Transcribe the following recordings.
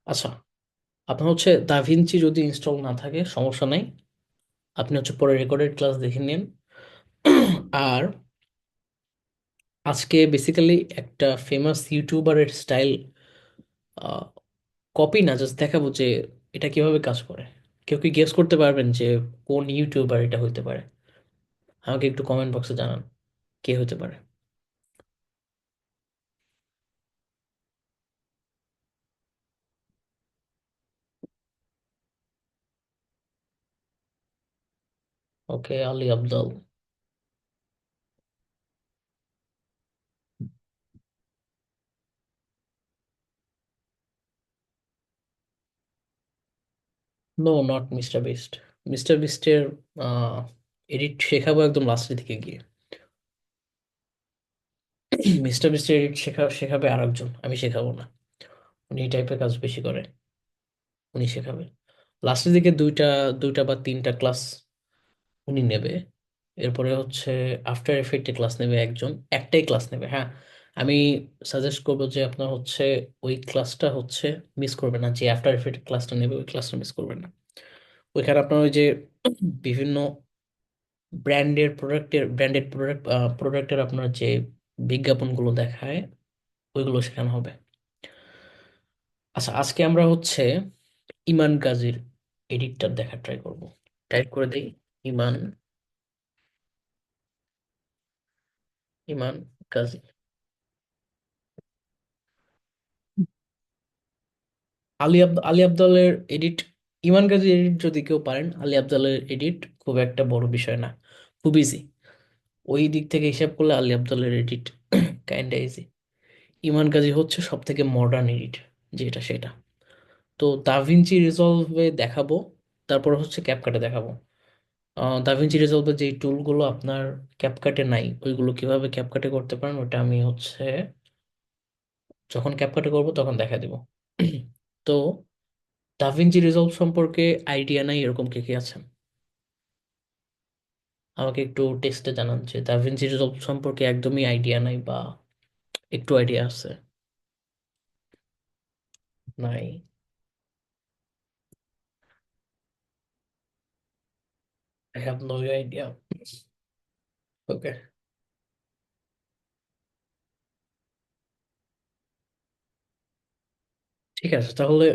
আচ্ছা, আপনার হচ্ছে দাভিঞ্চি যদি ইনস্টল না থাকে সমস্যা নাই। আপনি হচ্ছে পরে রেকর্ডেড ক্লাস দেখে নিন। আর আজকে বেসিক্যালি একটা ফেমাস ইউটিউবারের স্টাইল কপি না, জাস্ট দেখাবো যে এটা কিভাবে কাজ করে। কেউ কি গেস করতে পারবেন যে কোন ইউটিউবার এটা হইতে পারে? আমাকে একটু কমেন্ট বক্সে জানান কে হতে পারে। Okay, Ali Abdaal. No, not mister beast. Mister বিস্টের এডিট শেখাবো একদম লাস্টের দিকে গিয়ে। মিস্টার বিস্টের এডিট শেখাবে আর একজন, আমি শেখাবো না। উনি এই টাইপের কাজ বেশি করে, উনি শেখাবে লাস্টের দিকে। দুইটা দুইটা বা তিনটা ক্লাস উনি নেবে। এরপরে হচ্ছে আফটার এফেক্টে ক্লাস নেবে একজন, একটাই ক্লাস নেবে, হ্যাঁ। আমি সাজেস্ট করবো যে আপনার হচ্ছে ওই ক্লাসটা হচ্ছে মিস করবেন না। যে আফটার এফেক্ট ক্লাসটা নেবে ওই ক্লাসটা মিস করবেন না। ওইখানে আপনার ওই যে বিভিন্ন ব্র্যান্ডেড প্রোডাক্টের আপনার যে বিজ্ঞাপনগুলো দেখায় ওইগুলো শেখানো হবে। আচ্ছা, আজকে আমরা হচ্ছে ইমান গাজীর এডিটটা দেখা ট্রাই করব। টাইপ করে দিই ইমান, ইমান গাজী। আলী আব্দালের এডিট, ইমান গাজীর এডিট যদি কেউ পারেন, আলী আব্দালের এডিট খুব একটা বড় বিষয় না, খুব ইজি। ওই দিক থেকে হিসাব করলে আলী আব্দালের এডিট কাইন্ডা ইজি। ইমান গাজী হচ্ছে সব থেকে মডার্ন এডিট, যেটা সেটা। তো দাভিঞ্চি রিজলভে দেখাবো, তারপর হচ্ছে ক্যাপকাটে দেখাবো। দাভিঞ্চি রিজলভের যে টুলগুলো আপনার ক্যাপকাটে নাই, ওইগুলো কিভাবে ক্যাপকাটে করতে পারেন ওটা আমি হচ্ছে যখন ক্যাপকাটে করব তখন দেখা দিব। তো দাভিঞ্চি রিজলভ সম্পর্কে আইডিয়া নাই এরকম কে কে আছেন? আমাকে একটু টেক্সটে জানান যে দাভিঞ্চি রিজলভ সম্পর্কে একদমই আইডিয়া নাই বা একটু আইডিয়া আছে। নাই? I have no idea. Okay, ঠিক আছে তাহলে।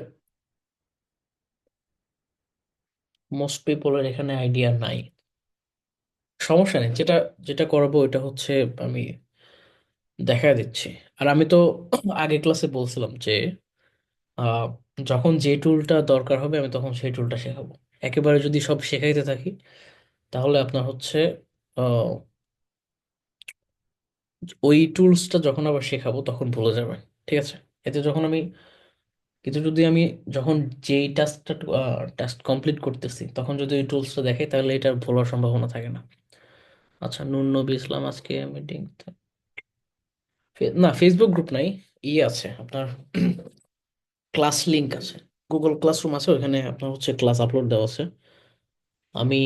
মোস্ট পিপলের এখানে আইডিয়া নাই, সমস্যা নেই। যেটা যেটা করাবো ওইটা হচ্ছে আমি দেখা দিচ্ছি। আর আমি তো আগে ক্লাসে বলছিলাম যে আহ, যখন যে টুলটা দরকার হবে আমি তখন সেই টুলটা শেখাবো। একেবারে যদি সব শেখাইতে থাকি তাহলে আপনার হচ্ছে আহ, ওই টুলসটা যখন আবার শেখাবো তখন ভুলে যাবেন। ঠিক আছে? এতে যখন আমি কিন্তু যদি আমি যখন যেই টাস্ক কমপ্লিট করতেছি তখন যদি ওই টুলসটা দেখে তাহলে এটার ভুলার সম্ভাবনা থাকে না। আচ্ছা, নুন নবী ইসলাম আজকে মিটিং, না ফেসবুক গ্রুপ নাই। আছে আপনার ক্লাস লিংক আছে, গুগল ক্লাসরুম আছে, ওখানে আপনার হচ্ছে ক্লাস আপলোড দেওয়া আছে। আমি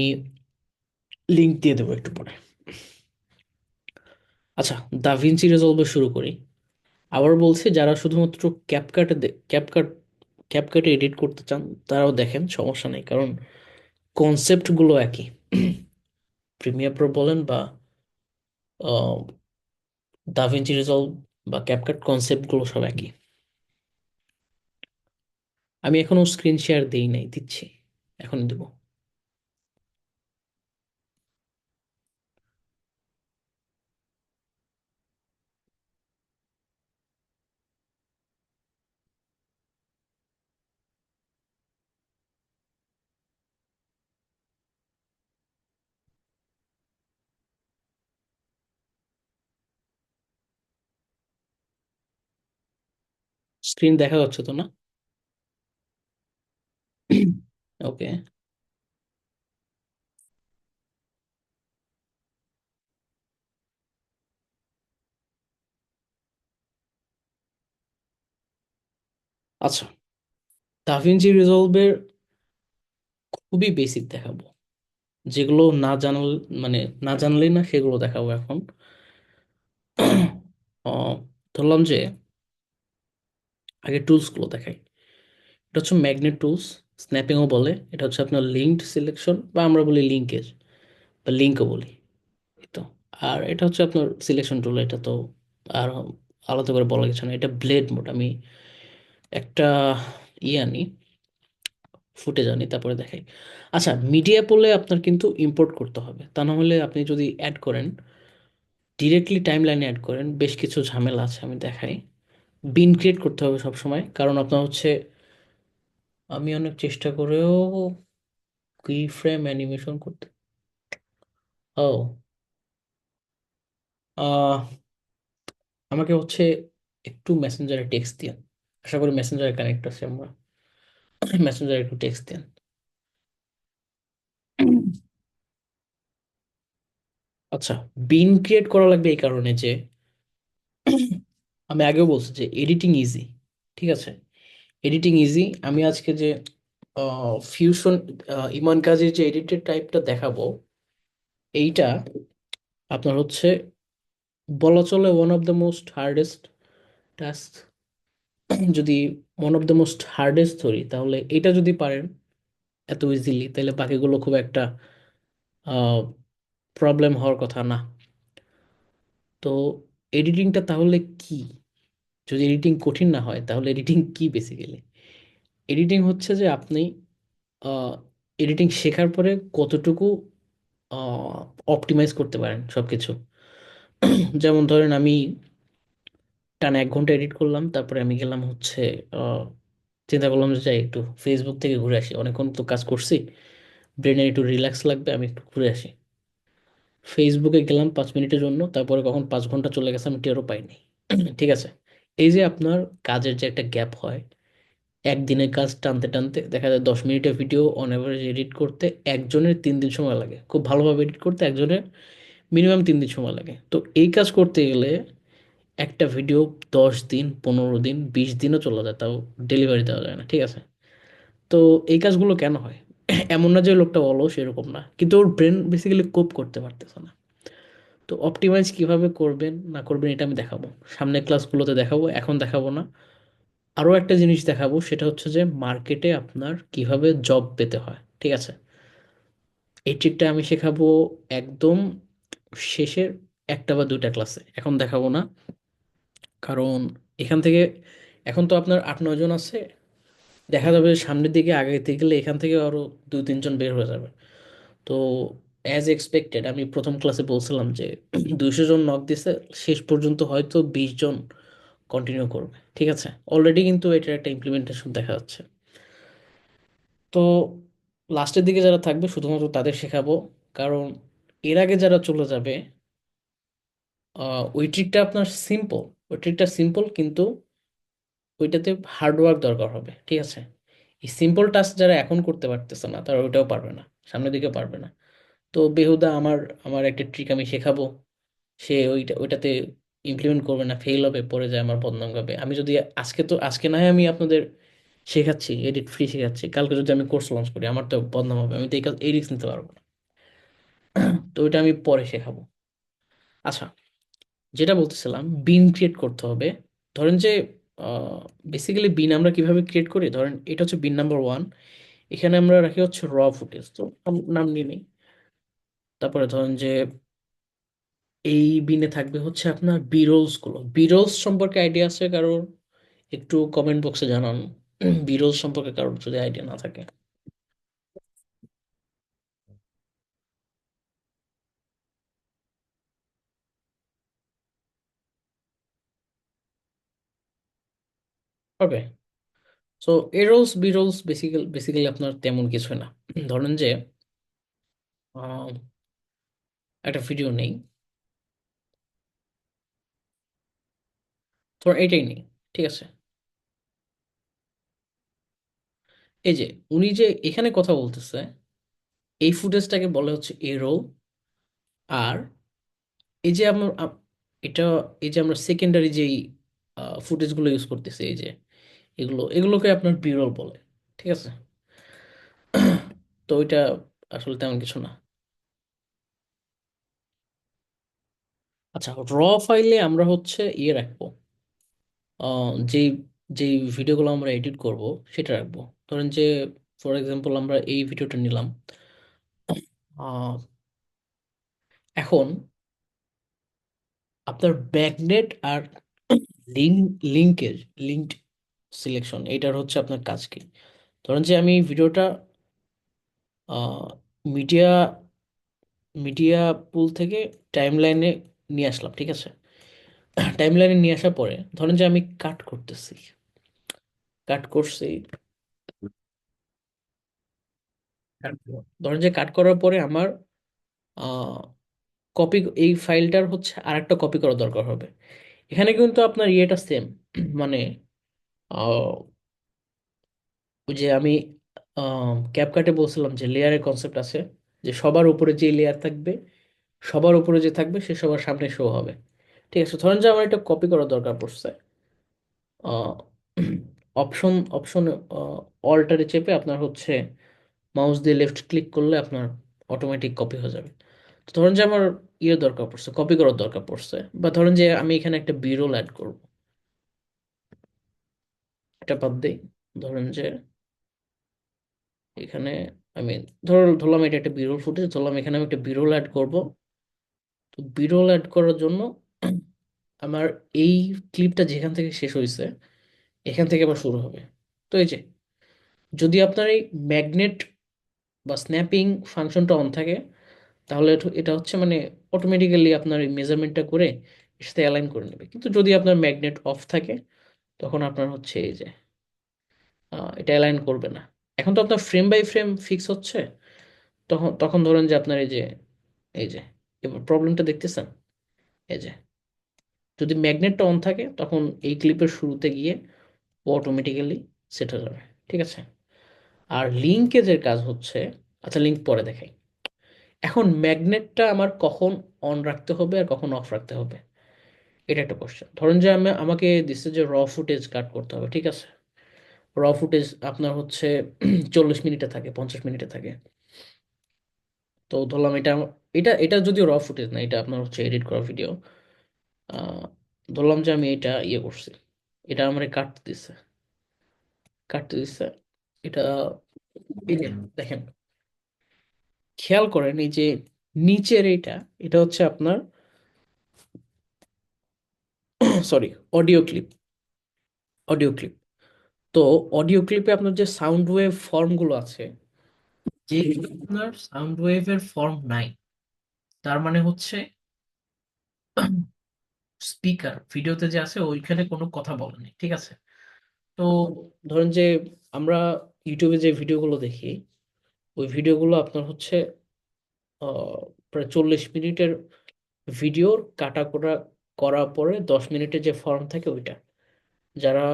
লিংক দিয়ে দেবো একটু পরে। আচ্ছা, দাভিঞ্চি রিজলভে শুরু করি। আবার বলছি, যারা শুধুমাত্র ক্যাপকাট ক্যাপকাটে এডিট করতে চান তারাও দেখেন, সমস্যা নেই, কারণ কনসেপ্টগুলো একই। প্রিমিয়ার প্রো বলেন বা দাভিঞ্চি রিজলভ বা ক্যাপকাট, কনসেপ্টগুলো সব একই। আমি এখনো স্ক্রিন শেয়ার দেই নাই, দিচ্ছি, এখন দেবো। স্ক্রিন দেখা যাচ্ছে তো না? ওকে। আচ্ছা, দাভিঞ্চি রিজলভের খুবই বেসিক দেখাবো, যেগুলো না জানাল মানে না জানলেই না সেগুলো দেখাবো এখন। আহ, ধরলাম যে আগে টুলস গুলো দেখাই। এটা হচ্ছে ম্যাগনেট টুলস, স্ন্যাপিংও বলে। এটা হচ্ছে আপনার লিঙ্কড সিলেকশন, বা আমরা বলি লিঙ্কেজ, বা লিঙ্কও বলি, এই তো। আর এটা হচ্ছে আপনার সিলেকশন টুল, এটা তো আর আলাদা করে বলা কিছু না। এটা ব্লেড মোড। আমি একটা আনি, ফুটেজ আনি, তারপরে দেখাই। আচ্ছা, মিডিয়া পোলে আপনার কিন্তু ইম্পোর্ট করতে হবে, তা না হলে আপনি যদি অ্যাড করেন, ডিরেক্টলি টাইম লাইনে অ্যাড করেন, বেশ কিছু ঝামেলা আছে, আমি দেখাই। বিন ক্রিয়েট করতে হবে সব সময়, কারণ আপনার হচ্ছে, আমি অনেক চেষ্টা করেও কি ফ্রেম অ্যানিমেশন করতে, ও আহ, আমাকে হচ্ছে একটু মেসেঞ্জারে টেক্সট দিন। আশা করি মেসেঞ্জারে কানেক্ট আছে আমরা। মেসেঞ্জারে একটু টেক্সট দিন। আচ্ছা, বিন ক্রিয়েট করা লাগবে এই কারণে যে, আমি আগেও বলছি যে এডিটিং ইজি, ঠিক আছে? Editing easy. আমি আজকে যে ফিউশন, ইমন কাজের যে এডিটেড টাইপটা দেখাবো, এইটা আপনার হচ্ছে বলা চলে one of the most hardest task. যদি one of the most hardest ধরি, তাহলে এটা যদি পারেন এত ইজিলি, তাহলে বাকিগুলো খুব একটা প্রবলেম হওয়ার কথা না। তো এডিটিংটা তাহলে কি? যদি এডিটিং কঠিন না হয়, তাহলে এডিটিং কি বেসিক্যালি? এডিটিং হচ্ছে যে আপনি এডিটিং শেখার পরে কতটুকু অপটিমাইজ করতে পারেন সব কিছু। যেমন ধরেন, আমি টানা 1 ঘন্টা এডিট করলাম, তারপরে আমি গেলাম হচ্ছে, আহ, চিন্তা করলাম যে যাই একটু ফেসবুক থেকে ঘুরে আসি, অনেকক্ষণ তো কাজ করছি, ব্রেনের একটু রিল্যাক্স লাগবে, আমি একটু ঘুরে আসি। ফেসবুকে গেলাম 5 মিনিটের জন্য, তারপরে কখন 5 ঘন্টা চলে গেছে আমি টেরও পাইনি। ঠিক আছে? এই যে আপনার কাজের যে একটা গ্যাপ হয়, একদিনের কাজ টানতে টানতে দেখা যায় 10 মিনিটের ভিডিও অন অ্যাভারেজ এডিট করতে একজনের 3 দিন সময় লাগে। খুব ভালোভাবে এডিট করতে একজনের মিনিমাম 3 দিন সময় লাগে। তো এই কাজ করতে গেলে একটা ভিডিও 10 দিন, 15 দিন, 20 দিনও চলে যায়, তাও ডেলিভারি দেওয়া যায় না। ঠিক আছে? তো এই কাজগুলো কেন হয়? এমন না যে লোকটা অলস, এরকম না, কিন্তু ওর ব্রেন বেসিক্যালি কোপ করতে পারতেছে না। তো অপটিমাইজ কিভাবে করবেন না করবেন এটা আমি দেখাবো, সামনের ক্লাসগুলোতে দেখাবো, এখন দেখাবো না। আরও একটা জিনিস দেখাবো, সেটা হচ্ছে যে মার্কেটে আপনার কিভাবে জব পেতে হয়। ঠিক আছে? এই ট্রিকটা আমি শেখাবো একদম শেষের 1 বা 2টা ক্লাসে, এখন দেখাবো না। কারণ এখান থেকে, এখন তো আপনার 8-9 জন আছে, দেখা যাবে সামনের দিকে আগাইতে গেলে এখান থেকে আরও 2-3 জন বের হয়ে যাবে। তো অ্যাজ এক্সপেক্টেড, আমি প্রথম ক্লাসে বলছিলাম যে 200 জন নক দিছে, শেষ পর্যন্ত হয়তো 20 জন কন্টিনিউ করবে। ঠিক আছে? অলরেডি কিন্তু এটার একটা ইমপ্লিমেন্টেশন দেখা যাচ্ছে। তো লাস্টের দিকে যারা থাকবে শুধুমাত্র তাদের শেখাবো, কারণ এর আগে যারা চলে যাবে, ওই ট্রিকটা আপনার সিম্পল, ওই ট্রিকটা সিম্পল, কিন্তু ওইটাতে হার্ডওয়ার্ক দরকার হবে। ঠিক আছে? এই সিম্পল টাস্ক যারা এখন করতে পারতেছে না, তারা ওইটাও পারবে না, সামনের দিকে পারবে না। তো বেহুদা আমার আমার একটা ট্রিক আমি শেখাবো, সে ওইটাতে ইমপ্লিমেন্ট করবে না, ফেল হবে, পরে যায় আমার বদনাম গাবে। আমি যদি আজকে না হয় আমি আপনাদের শেখাচ্ছি, এডিট ফ্রি শেখাচ্ছি, কালকে যদি আমি কোর্স লঞ্চ করি, আমার তো বদনাম হবে, আমি তো এই রিস্ক নিতে পারবো না। তো ওইটা আমি পরে শেখাবো। আচ্ছা, যেটা বলতেছিলাম, বিন ক্রিয়েট করতে হবে। ধরেন যে বেসিক্যালি বিন আমরা কিভাবে ক্রিয়েট করি, ধরেন এটা হচ্ছে বিন নাম্বার 1। এখানে আমরা রাখি হচ্ছে র ফুটেজ, তো নাম নিয়ে নিই। তারপরে ধরেন যে এই বিনে থাকবে হচ্ছে আপনার বিরোলস গুলো। বিরোলস সম্পর্কে আইডিয়া আছে কারোর? একটু কমেন্ট বক্সে জানান। বিরোলস সম্পর্কে কারোর যদি আইডিয়া না থাকে। ওকে, সো এরোলস বিরোলস বেসিক্যালি আপনার তেমন কিছু না। ধরেন যে আহ, একটা ভিডিও নেই, ধর এটাই নেই। ঠিক আছে? এই যে উনি যে এখানে কথা বলতেছে, এই ফুটেজটাকে বলে হচ্ছে এ রোল। আর এই যে আমরা এটা, এই যে আমরা সেকেন্ডারি যেই ফুটেজগুলো ইউজ করতেছি, এই যে এগুলোকে আপনার বি রোল বলে। ঠিক আছে? তো ওইটা আসলে তেমন কিছু না। আচ্ছা, র ফাইলে আমরা হচ্ছে রাখবো, যেই যেই ভিডিওগুলো আমরা এডিট করব সেটা রাখবো। ধরেন যে ফর এক্সাম্পল আমরা এই ভিডিওটা নিলাম। আহ, এখন আপনার ম্যাগনেট আর লিঙ্কের লিঙ্কড সিলেকশন এটার হচ্ছে আপনার কাজ কি। ধরেন যে আমি ভিডিওটা মিডিয়া মিডিয়া পুল থেকে টাইম লাইনে নিয়ে আসলাম, ঠিক আছে। টাইম লাইনে নিয়ে আসার পরে ধরেন যে আমি কাট করতেছি, কাট করছি, ধরেন যে কাট করার পরে আমার কপি, এই ফাইলটার হচ্ছে আরেকটা কপি করা দরকার হবে। এখানে কিন্তু আপনার ইয়েটা সেম, মানে আহ, ওই যে আমি ক্যাপকাটে বলছিলাম যে লেয়ারের কনসেপ্ট আছে, যে সবার উপরে যে লেয়ার থাকবে, সবার উপরে যে থাকবে সে সবার সামনে শো হবে। ঠিক আছে, ধরেন যে আমার এটা কপি করার দরকার পড়ছে। অপশন অপশন অল্টারে চেপে আপনার হচ্ছে মাউস দিয়ে লেফট ক্লিক করলে আপনার অটোমেটিক কপি হয়ে যাবে। তো ধরেন যে আমার ইয়ে দরকার পড়ছে, কপি করার দরকার পড়ছে, বা ধরেন যে আমি এখানে একটা বিরোল অ্যাড করব। এটা বাদ দেই। ধরেন যে এখানে আমি ধরলাম এটা একটা বিরোল ফুটেজ, ধরলাম এখানে আমি একটা বিরোল অ্যাড করব। তো বিরোল অ্যাড করার জন্য আমার এই ক্লিপটা যেখান থেকে শেষ হয়েছে এখান থেকে আবার শুরু হবে। তো এই যে যদি আপনার এই ম্যাগনেট বা স্ন্যাপিং ফাংশনটা অন থাকে, তাহলে এটা হচ্ছে মানে অটোমেটিক্যালি আপনার এই মেজারমেন্টটা করে এর সাথে অ্যালাইন করে নেবে। কিন্তু যদি আপনার ম্যাগনেট অফ থাকে তখন আপনার হচ্ছে এই যে এটা অ্যালাইন করবে না। এখন তো আপনার ফ্রেম বাই ফ্রেম ফিক্স হচ্ছে। তখন তখন ধরেন যে আপনার এই যে এবার প্রবলেমটা দেখতেছেন। এই যে যদি ম্যাগনেটটা অন থাকে তখন এই ক্লিপের শুরুতে গিয়ে ও অটোমেটিক্যালি সেট হয়ে যাবে। ঠিক আছে। আর লিঙ্কেজের কাজ হচ্ছে, আচ্ছা লিঙ্ক পরে দেখাই। এখন ম্যাগনেটটা আমার কখন অন রাখতে হবে আর কখন অফ রাখতে হবে, এটা একটা কোশ্চেন। ধরেন যে আমাকে দিচ্ছে যে র ফুটেজ কাট করতে হবে, ঠিক আছে। র ফুটেজ আপনার হচ্ছে 40 মিনিটে থাকে, 50 মিনিটে থাকে। তো ধরলাম এটা এটা এটা যদিও র ফুটেজ না, এটা আপনার হচ্ছে এডিট করা ভিডিও। ধরলাম যে আমি এটা ইয়ে করছি, এটা আমার কাটতে দিচ্ছে, কাটতে দিচ্ছে এটা। এই যে দেখেন, খেয়াল করেন এই যে নিচের এইটা, এটা হচ্ছে আপনার sorry audio clip, audio clip. তো অডিও ক্লিপে আপনার যে সাউন্ড ওয়েভ ফর্মগুলো আছে, যে আপনার সাউন্ড ওয়েভের ফর্ম নাই, তার মানে হচ্ছে স্পিকার ভিডিওতে যে আছে ওইখানে কোনো কথা বলেনি, ঠিক আছে। তো ধরেন যে আমরা ইউটিউবে যে ভিডিওগুলো দেখি, ওই ভিডিওগুলো আপনার হচ্ছে আহ, প্রায় 40 মিনিটের ভিডিওর কাটা করা করার পরে 10 মিনিটের যে ফর্ম থাকে ওইটা, যারা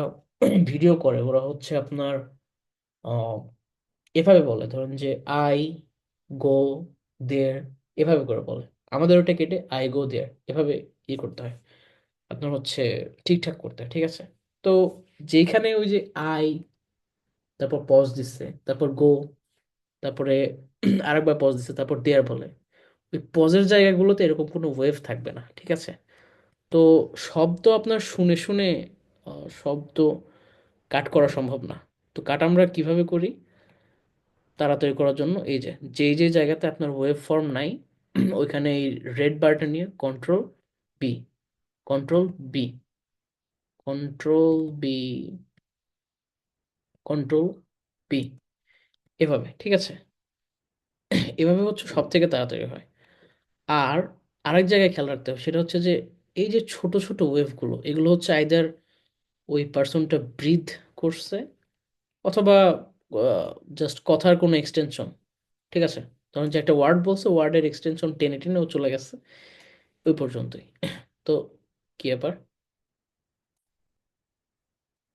ভিডিও করে ওরা হচ্ছে আপনার আহ, এভাবে বলে, ধরেন যে আই গো দেয়ার, এভাবে করে বলে। আমাদের ওটা কেটে আই গো দেয়ার এভাবে করতে হয়, আপনার হচ্ছে ঠিকঠাক করতে হয়, ঠিক আছে। তো যেখানে ওই যে আই, তারপর পজ দিচ্ছে, তারপর গো, তারপরে আরেকবার পজ দিচ্ছে, তারপর দেয়ার বলে, ওই পজের জায়গাগুলোতে এরকম কোনো ওয়েভ থাকবে না, ঠিক আছে। তো শব্দ আপনার শুনে শুনে শব্দ কাট করা সম্ভব না। তো কাট আমরা কিভাবে করি তাড়াতাড়ি করার জন্য, এই যে যেই যে জায়গাতে আপনার ওয়েব ফর্ম নাই ওইখানে এই রেড বারটা নিয়ে control B, control B, control B, control B, এভাবে, ঠিক আছে। এভাবে হচ্ছে সব থেকে তাড়াতাড়ি হয়। আর আরেক জায়গায় খেয়াল রাখতে হবে, সেটা হচ্ছে যে এই যে ছোট ছোট ওয়েভগুলো, এগুলো হচ্ছে আইদার ওই পার্সনটা ব্রিথ করছে অথবা জাস্ট কথার কোনো এক্সটেনশন, ঠিক আছে। ধরুন যে একটা ওয়ার্ড বলছে, ওয়ার্ডের এক্সটেনশন টেনে টেনে ও চলে গেছে ওই পর্যন্তই। তো কি ব্যাপার,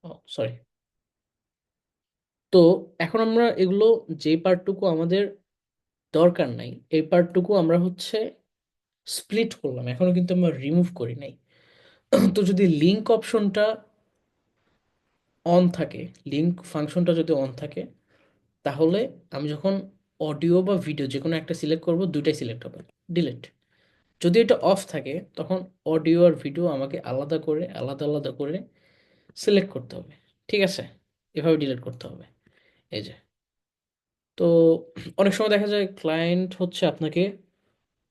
ও সরি। তো এখন আমরা এগুলো, যে পার্টটুকু আমাদের দরকার নাই এই পার্টটুকু আমরা হচ্ছে স্প্লিট করলাম, এখনো কিন্তু আমরা রিমুভ করি নাই। তো যদি লিঙ্ক অপশনটা অন থাকে, লিঙ্ক ফাংশনটা যদি অন থাকে, তাহলে আমি যখন অডিও বা ভিডিও যে কোনো একটা সিলেক্ট করব, দুইটাই সিলেক্ট হবে, ডিলিট। যদি এটা অফ থাকে তখন অডিও আর ভিডিও আমাকে আলাদা করে আলাদা আলাদা করে সিলেক্ট করতে হবে। ঠিক আছে, এভাবে ডিলিট করতে হবে। এই যে, তো অনেক সময় দেখা যায় ক্লায়েন্ট হচ্ছে আপনাকে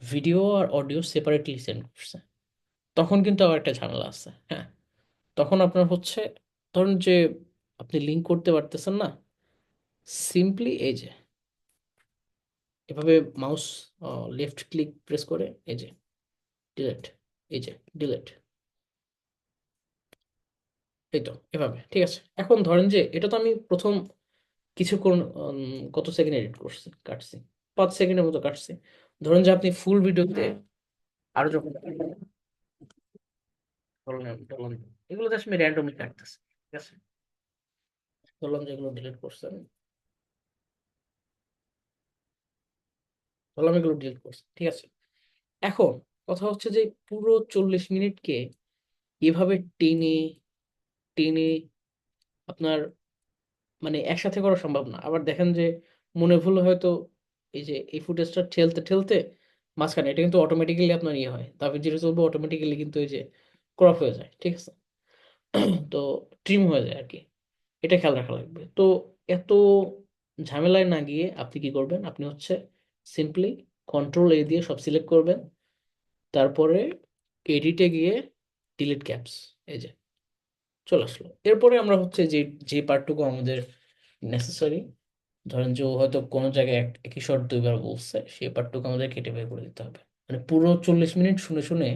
ভিডিও আর অডিও সেপারেটলি সেন্ড করছে, তখন কিন্তু আবার একটা ঝামেলা আছে। হ্যাঁ, তখন আপনার হচ্ছে, ধরুন যে আপনি লিঙ্ক করতে পারতেছেন না, সিম্পলি এই যে এভাবে মাউস লেফট ক্লিক প্রেস করে এই যে ডিলেট, এই যে ডিলেট, এই তো এভাবে। ঠিক আছে, এখন ধরেন যে এটা তো আমি প্রথম কিছুক্ষণ কত সেকেন্ড এডিট করছি, কাটছি 5 সেকেন্ডের মতো কাটছি। ধরুন যে আপনি ফুল ভিডিওতে আরো যখন ধরলাম ধরলাম, এগুলো জাস্ট আমি র্যান্ডমলি কাটতেছি। ঠিক আছে, ধরলাম যে এগুলো ডিলিট করছেন, ধরলাম এগুলো ডিলিট করছেন। ঠিক আছে, এখন কথা হচ্ছে যে পুরো 40 মিনিটকে এভাবে টেনে টেনে আপনার মানে একসাথে করা সম্ভব না। আবার দেখেন যে মনে ভুল হয়তো এই যে এই ফুটেজটা ঠেলতে ঠেলতে মাঝখানে এটা কিন্তু অটোমেটিক্যালি আপনার ইয়ে হয়, তারপর যেটা চলবে অটোমেটিক্যালি কিন্তু এই যে ক্রপ হয়ে যায়। ঠিক আছে, তো ট্রিম হয়ে যায় আর কি, এটা খেয়াল রাখা লাগবে। তো এত ঝামেলায় না গিয়ে আপনি কি করবেন, আপনি হচ্ছে সিম্পলি কন্ট্রোল দিয়ে সব সিলেক্ট করবেন, তারপরে এডিটে গিয়ে ডিলিট ক্যাপস, এই যে চলে আসলো। এরপরে আমরা হচ্ছে যে যে পার্টটুকু আমাদের নেসেসারি, ধরেন যে ও হয়তো কোনো জায়গায় একই শর্ট 2বার বলছে, সেই পার্টটুকু আমাদের কেটে বের করে দিতে হবে। মানে পুরো 40 মিনিট শুনে শুনে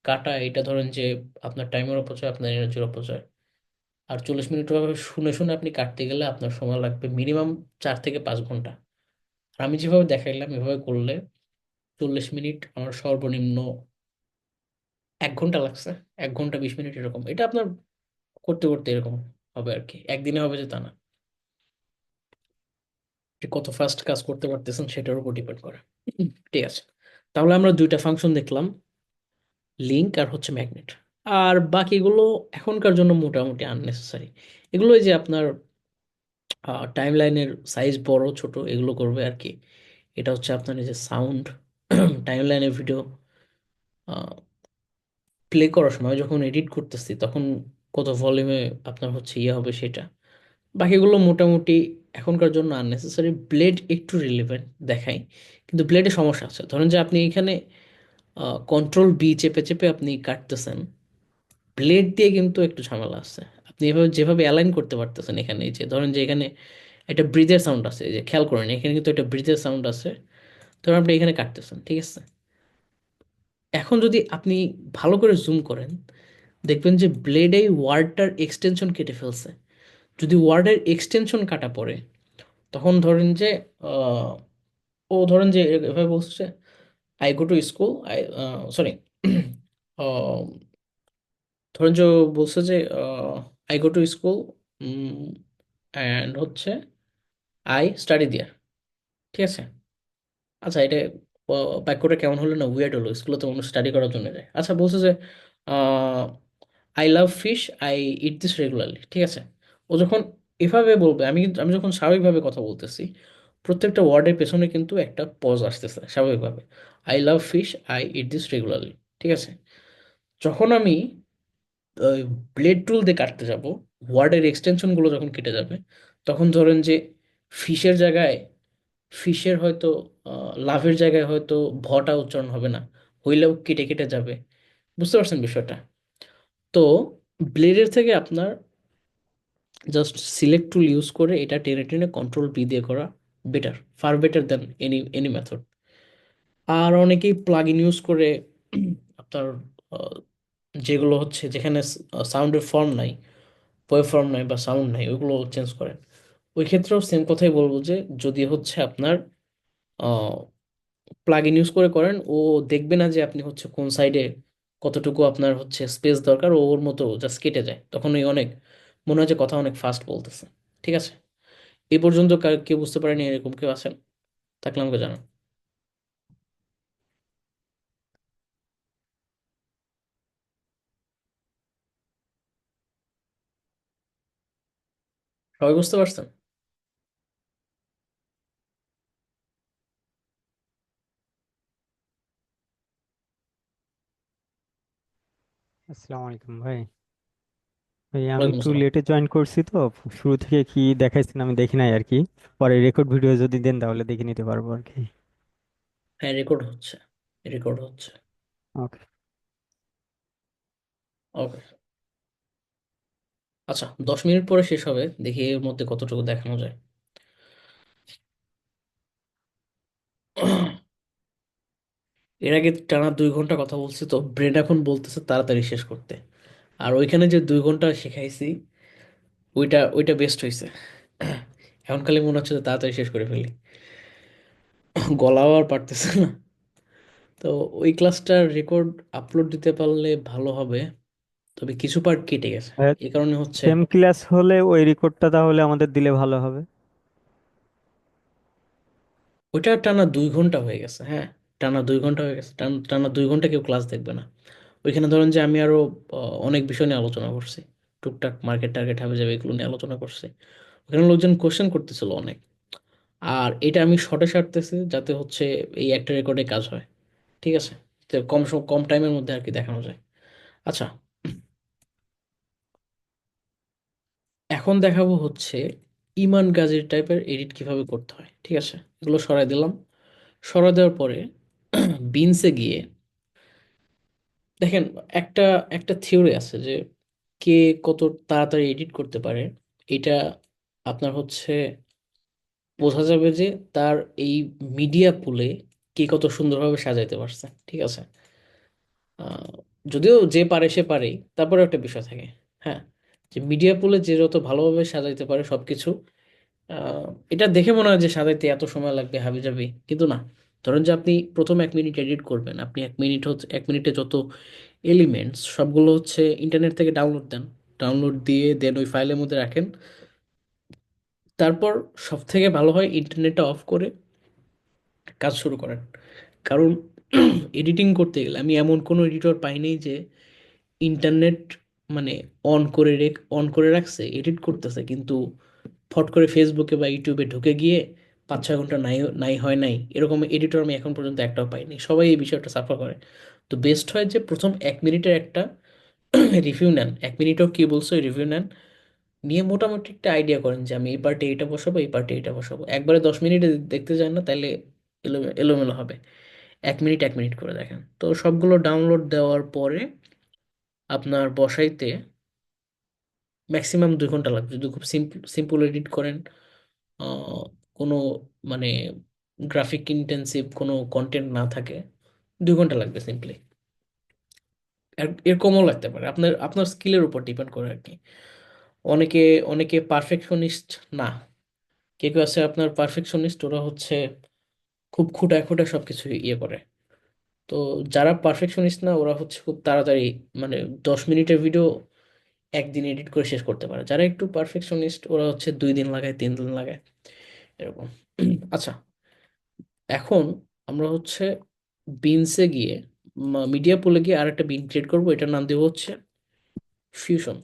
কাটা, এটা ধরেন যে আপনার টাইমের অপচয়, আপনার এনার্জির অপচয়। আর 40 মিনিট ভাবে শুনে শুনে আপনি কাটতে গেলে আপনার সময় লাগবে মিনিমাম 4 থেকে 5 ঘন্টা। আর আমি যেভাবে দেখাইলাম এভাবে করলে 40 মিনিট আমার সর্বনিম্ন 1 ঘন্টা লাগছে, 1 ঘন্টা 20 মিনিট এরকম। এটা আপনার করতে করতে এরকম হবে আর কি, একদিনে হবে যে তা না। যে কত ফাস্ট কাজ করতে পারতেছেন সেটার উপর ডিপেন্ড করে। ঠিক আছে, তাহলে আমরা দুইটা ফাংশন দেখলাম, লিঙ্ক আর হচ্ছে ম্যাগনেট। আর বাকিগুলো এখনকার জন্য মোটামুটি আননেসেসারি। এগুলো এই যে আপনার টাইম লাইনের সাইজ বড় ছোট এগুলো করবে আর কি। এটা হচ্ছে আপনার এই যে সাউন্ড টাইম লাইনের ভিডিও প্লে করার সময় যখন এডিট করতেছি তখন কত ভলিউমে আপনার হচ্ছে ইয়ে হবে সেটা। বাকিগুলো মোটামুটি এখনকার জন্য আননেসেসারি। ব্লেড একটু রিলেভেন্ট দেখাই, কিন্তু ব্লেডে সমস্যা আছে। ধরেন যে আপনি এখানে কন্ট্রোল চেপে চেপে আপনি কাটতেছেন, ব্লেড দিয়ে কিন্তু একটু ঝামেলা আছে। আপনি এভাবে যেভাবে অ্যালাইন করতে পারতেছেন, এখানে এই যে ধরেন যে এখানে একটা ব্রিজের সাউন্ড আছে, এই যে খেয়াল করেন এখানে কিন্তু একটা ব্রিজের সাউন্ড আছে। ধরুন আপনি এখানে কাটতেছেন, ঠিক আছে, এখন যদি আপনি ভালো করে জুম করেন দেখবেন যে ব্লেডে ওয়ার্ডটার এক্সটেনশন কেটে ফেলছে। যদি ওয়ার্ডের এক্সটেনশন কাটা পড়ে তখন ধরেন যে আহ, ও ধরেন যে এভাবে বলছে I go to school, I sorry ধরেন যে ও বলছে যে I go to school and হচ্ছে আই স্টাডি দেয়ার। ঠিক আছে, আচ্ছা এটা বাক্যটা কেমন হলো না, উইয়ার্ড হলো, স্কুলে তো মানুষ স্টাডি করার জন্য যায়। আচ্ছা বলছে যে I love fish, I eat this regularly. ঠিক আছে, ও যখন এভাবে বলবে, আমি যখন স্বাভাবিকভাবে কথা বলতেছি প্রত্যেকটা ওয়ার্ডের পেছনে কিন্তু একটা পজ আসতেছে স্বাভাবিকভাবে। I love fish, I eat this regularly. ঠিক আছে, যখন আমি ব্লেড টুল দিয়ে কাটতে যাব, ওয়ার্ডের এক্সটেনশন গুলো যখন কেটে যাবে তখন ধরেন যে ফিশের জায়গায় ফিশের হয়তো লাভের জায়গায় হয়তো ভটা উচ্চারণ হবে না, হইলেও কেটে কেটে যাবে। বুঝতে পারছেন বিষয়টা? তো ব্লেডের থেকে আপনার জাস্ট সিলেক্ট টুল ইউজ করে এটা টেনে টেনে কন্ট্রোল দিয়ে করা better, far better than any method. আর অনেকেই প্লাগ ইন ইউজ করে আপনার আহ, যেগুলো হচ্ছে যেখানে সাউন্ডের ফর্ম নাই, ওয়েভ ফর্ম নাই বা সাউন্ড নাই, ওইগুলো চেঞ্জ করেন। ওই ক্ষেত্রেও সেম কথাই বলবো যে যদি হচ্ছে আপনার প্লাগ ইন ইউজ করে করেন, ও দেখবে না যে আপনি হচ্ছে কোন সাইডে কতটুকু আপনার হচ্ছে স্পেস দরকার, ও ওর মতো জাস্ট কেটে যায়, তখন ওই অনেক মনে হয় যে কথা অনেক ফাস্ট বলতেছে। ঠিক আছে, এই পর্যন্ত কেউ বুঝতে পারেনি এরকম কেউ আছেন? থাকলে আমাকে জানান। সবাই বুঝতে পারছেন? আসসালামু আলাইকুম ভাই। এই আমি ওয়ালাইকুম একটু আসসালাম। লেটে জয়েন করছি তো, শুরু থেকে কি দেখাইছেন আমি দেখি নাই আর কি। পরে রেকর্ড ভিডিও যদি দেন তাহলে দেখে নিতে পারবো আর কি। হ্যাঁ, রেকর্ড হচ্ছে, রেকর্ড হচ্ছে। ওকে। ওকে। আচ্ছা, 10 মিনিট পরে শেষ হবে, দেখি এর মধ্যে কতটুকু দেখানো যায়। এর আগে টানা 2 ঘন্টা কথা বলছি, তো ব্রেন এখন বলতেছে তাড়াতাড়ি শেষ করতে। আর ওইখানে যে 2 ঘন্টা শেখাইছি, ওইটা ওইটা বেস্ট হয়েছে। এখন খালি মনে হচ্ছে যে তাড়াতাড়ি শেষ করে ফেলি, গলাও আর পারতেছে না। তো ওই ক্লাসটার রেকর্ড আপলোড দিতে পারলে ভালো হবে, তবে কিছু পার্ট কেটে গেছে। এই কারণে হচ্ছে সেম ক্লাস হলে ওই রেকর্ডটা তাহলে আমাদের দিলে ভালো হবে। ওইটা টানা 2 ঘন্টা হয়ে গেছে। হ্যাঁ, টানা 2 ঘন্টা হয়ে গেছে, টানা টানা 2 ঘন্টা কেউ ক্লাস দেখবে না। ওইখানে ধরেন যে আমি আরো অনেক বিষয় নিয়ে আলোচনা করছি, টুকটাক মার্কেট টার্গেট হবে যাবে এগুলো নিয়ে আলোচনা করছি। ওখানে লোকজন কোশ্চেন করতেছিল অনেক। আর এটা আমি শর্টে সারতেছি যাতে হচ্ছে এই একটা রেকর্ডে কাজ হয়। ঠিক আছে, তো কম টাইমের মধ্যে আর কি দেখানো যায়। আচ্ছা, এখন দেখাবো হচ্ছে ইমান গাজীর টাইপের এডিট কিভাবে করতে হয়। ঠিক আছে, এগুলো সরাই দিলাম। সরাই দেওয়ার পরে বিনসে গিয়ে দেখেন, একটা একটা থিওরি আছে যে কে কত তাড়াতাড়ি এডিট করতে পারে। এটা আপনার হচ্ছে বোঝা যাবে যে তার এই মিডিয়া পুলে কে কত সুন্দরভাবে সাজাইতে পারছে। ঠিক আছে, আহ, যদিও যে পারে সে পারেই, তারপরে একটা বিষয় থাকে। হ্যাঁ, যে মিডিয়া পুলে যে যত ভালোভাবে সাজাইতে পারে সবকিছু, আহ, এটা দেখে মনে হয় যে সাজাইতে এত সময় লাগবে হাবিজাবি, কিন্তু না। ধরেন যে আপনি প্রথম 1 মিনিট এডিট করবেন, আপনি 1 মিনিট হচ্ছে 1 মিনিটে যত এলিমেন্টস সবগুলো হচ্ছে ইন্টারনেট থেকে ডাউনলোড দেন। ডাউনলোড দিয়ে দেন ওই ফাইলের মধ্যে রাখেন। তারপর সব থেকে ভালো হয় ইন্টারনেটটা অফ করে কাজ শুরু করেন। কারণ এডিটিং করতে গেলে আমি এমন কোনো এডিটর পাইনি যে ইন্টারনেট মানে অন করে রাখছে, এডিট করতেছে, কিন্তু ফট করে ফেসবুকে বা ইউটিউবে ঢুকে গিয়ে 5-6 ঘন্টা নাই নাই হয় নাই, এরকম এডিটর আমি এখন পর্যন্ত একটাও পাইনি। সবাই এই বিষয়টা সাফার করে। তো বেস্ট হয় যে প্রথম 1 মিনিটের একটা রিভিউ নেন, 1 মিনিটও কি বলছো রিভিউ নেন, নিয়ে মোটামুটি একটা আইডিয়া করেন যে আমি এই পার্টে এটা বসাবো, এই পার্টে এটা বসাবো। একবারে 10 মিনিটে দেখতে যান না, তাইলে এলোমেলো হবে। 1 মিনিট 1 মিনিট করে দেখেন। তো সবগুলো ডাউনলোড দেওয়ার পরে আপনার বসাইতে ম্যাক্সিমাম 2 ঘন্টা লাগবে যদি খুব সিম্পল সিম্পল এডিট করেন। আহ, কোনো মানে গ্রাফিক ইন্টেন্সিভ কোনো কন্টেন্ট না থাকে, 2 ঘন্টা লাগবে সিম্পলি। এর কমও লাগতে পারে, আপনার আপনার স্কিলের উপর ডিপেন্ড করে আর কি। অনেকে অনেকে পারফেকশনিস্ট না। কেউ কেউ আছে আপনার পারফেকশনিস্ট, ওরা হচ্ছে খুব খুঁটায় খুঁটায় সবকিছু ইয়ে করে। তো যারা পারফেকশনিস্ট না, ওরা হচ্ছে খুব তাড়াতাড়ি মানে 10 মিনিটের ভিডিও একদিন এডিট করে শেষ করতে পারে। যারা একটু পারফেকশনিস্ট ওরা হচ্ছে 2 দিন লাগায়, 3 দিন লাগায়, এরকম। আচ্ছা, এখন আমরা হচ্ছে বিনসে গিয়ে মিডিয়া পুলে গিয়ে আরেকটা বিন ক্রিয়েট করবো, এটার নাম দেবো হচ্ছে ফিউশন।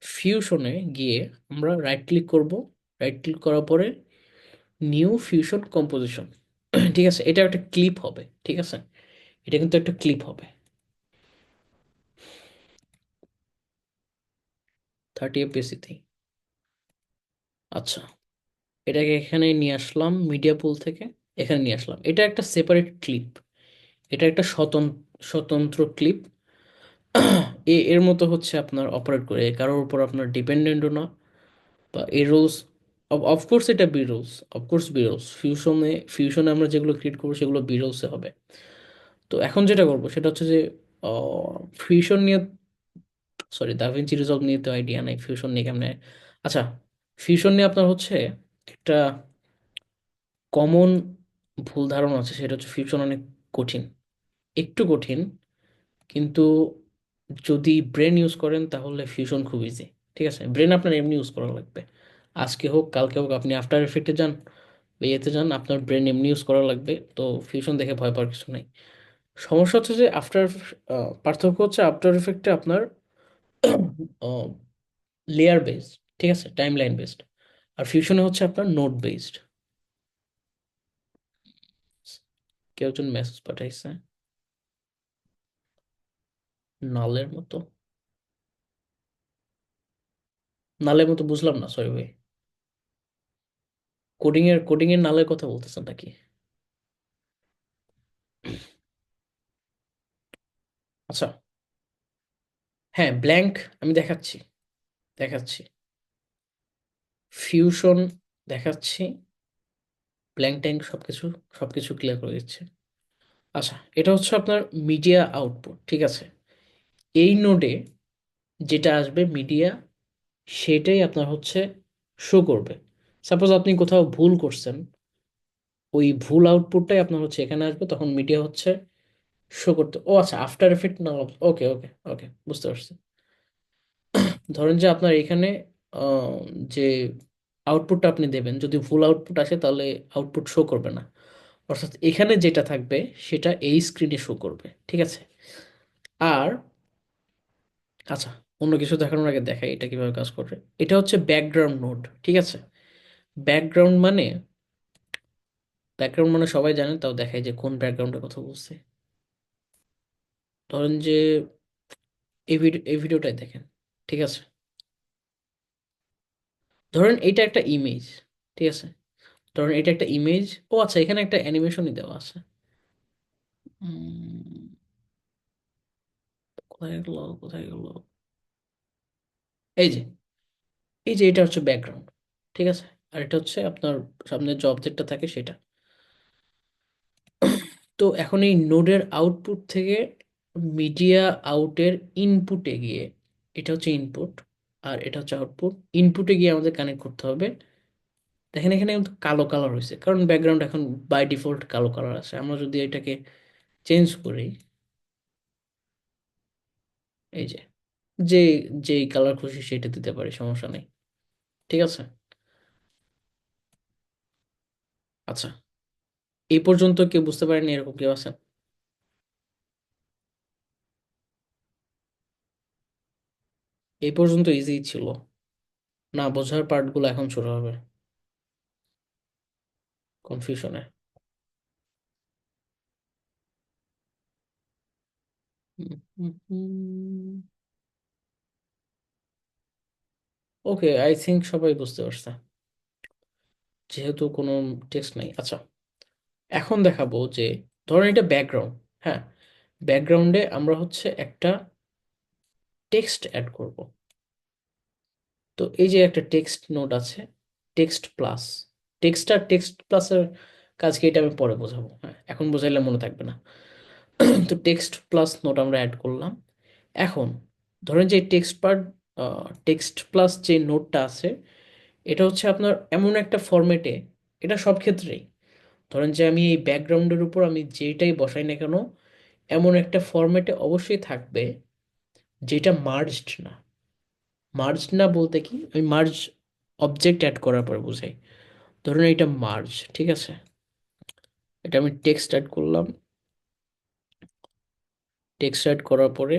ফিউশনে গিয়ে আমরা রাইট ক্লিক করব। রাইট ক্লিক করার পরে নিউ ফিউশন কম্পোজিশন। ঠিক আছে, এটা একটা ক্লিপ হবে। ঠিক আছে, এটা কিন্তু একটা ক্লিপ হবে 30 fps-তেই। আচ্ছা, এটাকে এখানে নিয়ে আসলাম মিডিয়া পুল থেকে, এখানে নিয়ে আসলাম। এটা একটা সেপারেট ক্লিপ, এটা একটা স্বতন্ত্র ক্লিপ। এর মতো হচ্ছে আপনার অপারেট করে, কারোর উপর আপনার ডিপেন্ডেন্টও না। বা এই রুলস, অফকোর্স এটা B rules, of course B rules. ফিউশনে আমরা যেগুলো ক্রিয়েট করবো সেগুলো বি রুলসে হবে। তো এখন যেটা করবো সেটা হচ্ছে যে ফিউশন নিয়ে, সরি দাভিঞ্চি রিজলভ নিয়ে তো আইডিয়া নাই, ফিউশন নিয়ে কেমনে। আচ্ছা, ফিউশন নিয়ে আপনার হচ্ছে একটা কমন ভুল ধারণা আছে, সেটা হচ্ছে ফিউশন অনেক কঠিন। একটু কঠিন, কিন্তু যদি ব্রেন ইউজ করেন তাহলে ফিউশন খুব ইজি। ঠিক আছে, ব্রেন আপনার এমনি ইউজ করা লাগবে। আজকে হোক কালকে হোক আপনি আফটার এফেক্টে যান বা ইয়েতে যান, আপনার ব্রেন এমনি ইউজ করা লাগবে। তো ফিউশন দেখে ভয় পাওয়ার কিছু নেই। সমস্যা হচ্ছে যে পার্থক্য হচ্ছে আফটার এফেক্টে আপনার লেয়ার বেসড, ঠিক আছে, টাইম লাইন বেসড। আর ফিউশনে হচ্ছে আপনার নোড বেসড। কেউ একজন মেসেজ পাঠাইছে। নালের মতো? নালের মতো বুঝলাম না, সরি ভাই। কোডিং এর নালের কথা বলতেছেন নাকি? আচ্ছা, হ্যাঁ, ব্ল্যাঙ্ক আমি দেখাচ্ছি, দেখাচ্ছি। ফিউশন দেখাচ্ছি, ব্ল্যাঙ্ক ট্যাঙ্ক সবকিছু, সবকিছু ক্লিয়ার করে দিচ্ছে। আচ্ছা, এটা হচ্ছে আপনার মিডিয়া আউটপুট, ঠিক আছে? এই নোডে যেটা আসবে মিডিয়া, সেটাই আপনার হচ্ছে শো করবে। সাপোজ আপনি কোথাও ভুল করছেন, ওই ভুল আউটপুটটাই আপনার হচ্ছে এখানে আসবে, তখন মিডিয়া হচ্ছে শো করতে। ও আচ্ছা, আফটার এফেক্ট না। ওকে ওকে ওকে, বুঝতে পারছি। ধরেন যে আপনার এখানে আহ, যে আউটপুটটা আপনি দেবেন, যদি ভুল আউটপুট আসে তাহলে আউটপুট শো করবে না। অর্থাৎ এখানে যেটা থাকবে সেটা এই স্ক্রিনে শো করবে, ঠিক আছে? আর আচ্ছা, অন্য কিছু দেখানোর আগে দেখাই এটা কিভাবে কাজ করবে। এটা হচ্ছে ব্যাকগ্রাউন্ড নোড, ঠিক আছে? ব্যাকগ্রাউন্ড মানে, ব্যাকগ্রাউন্ড মানে সবাই জানেন, তাও দেখাই যে কোন ব্যাকগ্রাউন্ডের কথা বলছে। ধরেন যে এই ভিডিওটাই দেখেন, ঠিক আছে? ধরেন এটা একটা ইমেজ, ঠিক আছে? ধরেন এটা একটা ইমেজ। ও আচ্ছা, এখানে একটা অ্যানিমেশনই দেওয়া আছে। উম, কোথায় গেল, কোথায় গেল? এই যে, এই যে এটা হচ্ছে ব্যাকগ্রাউন্ড, ঠিক আছে? আর এটা হচ্ছে আপনার সামনে যে অবজেক্টটা থাকে সেটা। তো এখন এই নোডের আউটপুট থেকে মিডিয়া আউটের ইনপুটে গিয়ে, এটা হচ্ছে ইনপুট আর এটা হচ্ছে আউটপুট, ইনপুটে গিয়ে আমাদের কানেক্ট করতে হবে। দেখেন এখানে কিন্তু কালো কালার হয়েছে, কারণ ব্যাকগ্রাউন্ড এখন বাই ডিফল্ট কালো কালার আছে। আমরা যদি এটাকে চেঞ্জ করি, এই যে, যে যেই কালার খুশি সেটা দিতে পারি, সমস্যা নেই, ঠিক আছে? আচ্ছা, এই পর্যন্ত কেউ বুঝতে পারেনি, এরকম কেউ আছে? এই পর্যন্ত ইজি ছিল। না বোঝার পার্টগুলো এখন শুরু হবে, কনফিউশনে। ওকে, আই থিংক সবাই বুঝতে পারছে, যেহেতু কোনো টেক্সট নাই। আচ্ছা, এখন দেখাবো যে, ধরেন এটা ব্যাকগ্রাউন্ড, হ্যাঁ, ব্যাকগ্রাউন্ডে আমরা হচ্ছে একটা টেক্সট অ্যাড করব। তো এই যে একটা টেক্সট নোট আছে, টেক্সট প্লাস। টেক্সট আর টেক্সট প্লাসের কাজকে এটা আমি পরে বোঝাবো, হ্যাঁ, এখন বোঝাইলে মনে থাকবে না। তো টেক্সট প্লাস নোট আমরা অ্যাড করলাম। এখন ধরেন যে টেক্সট পার্ট, টেক্সট প্লাস যে নোটটা আছে, এটা হচ্ছে আপনার এমন একটা ফরম্যাটে, এটা সব ক্ষেত্রেই, ধরেন যে আমি এই ব্যাকগ্রাউন্ডের উপর আমি যেটাই বসাই না কেন, এমন একটা ফরম্যাটে অবশ্যই থাকবে যেটা মার্জড না। মার্জড না বলতে কি, আমি মার্জ অবজেক্ট অ্যাড করার পর বুঝাই। ধরুন এটা মার্জ, ঠিক আছে? এটা আমি টেক্সট অ্যাড করলাম, টেক্সট অ্যাড করার পরে,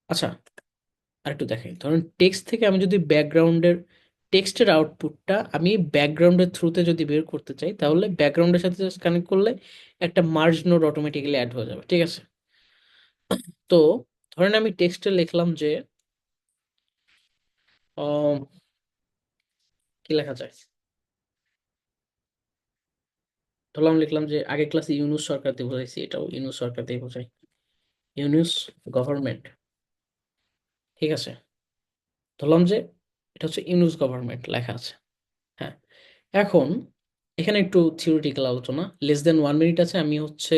আচ্ছা, আরেকটু দেখাই। ধরুন টেক্সট থেকে আমি যদি ব্যাকগ্রাউন্ডের টেক্সটের আউটপুটটা আমি ব্যাকগ্রাউন্ডের থ্রুতে যদি বের করতে চাই, তাহলে ব্যাকগ্রাউন্ডের সাথে জাস্ট কানেক্ট করলে একটা মার্জ নোড অটোমেটিক্যালি অ্যাড হয়ে যাবে, ঠিক আছে? তো ধরেন আমি টেক্সটে লিখলাম যে আম, কি লেখা যায়, ধরলাম লিখলাম যে আগের ক্লাসে ইউনুস সরকার দিয়ে বোঝাইছি, এটাও ইউনুস সরকার দিয়ে বোঝাই। ইউনুস গভর্নমেন্ট, ঠিক আছে? ধরলাম যে এটা হচ্ছে ইউনুস গভর্নমেন্ট লেখা আছে, হ্যাঁ। এখন এখানে একটু থিওরিটিক্যাল আলোচনা, লেস দেন 1 মিনিট আছে, আমি হচ্ছে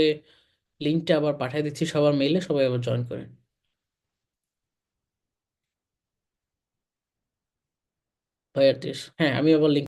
লিঙ্কটা আবার পাঠিয়ে দিচ্ছি সবার মেইলে, সবাই আবার জয়েন করেন। ভাই আর হ্যাঁ, আমি আবার লিঙ্ক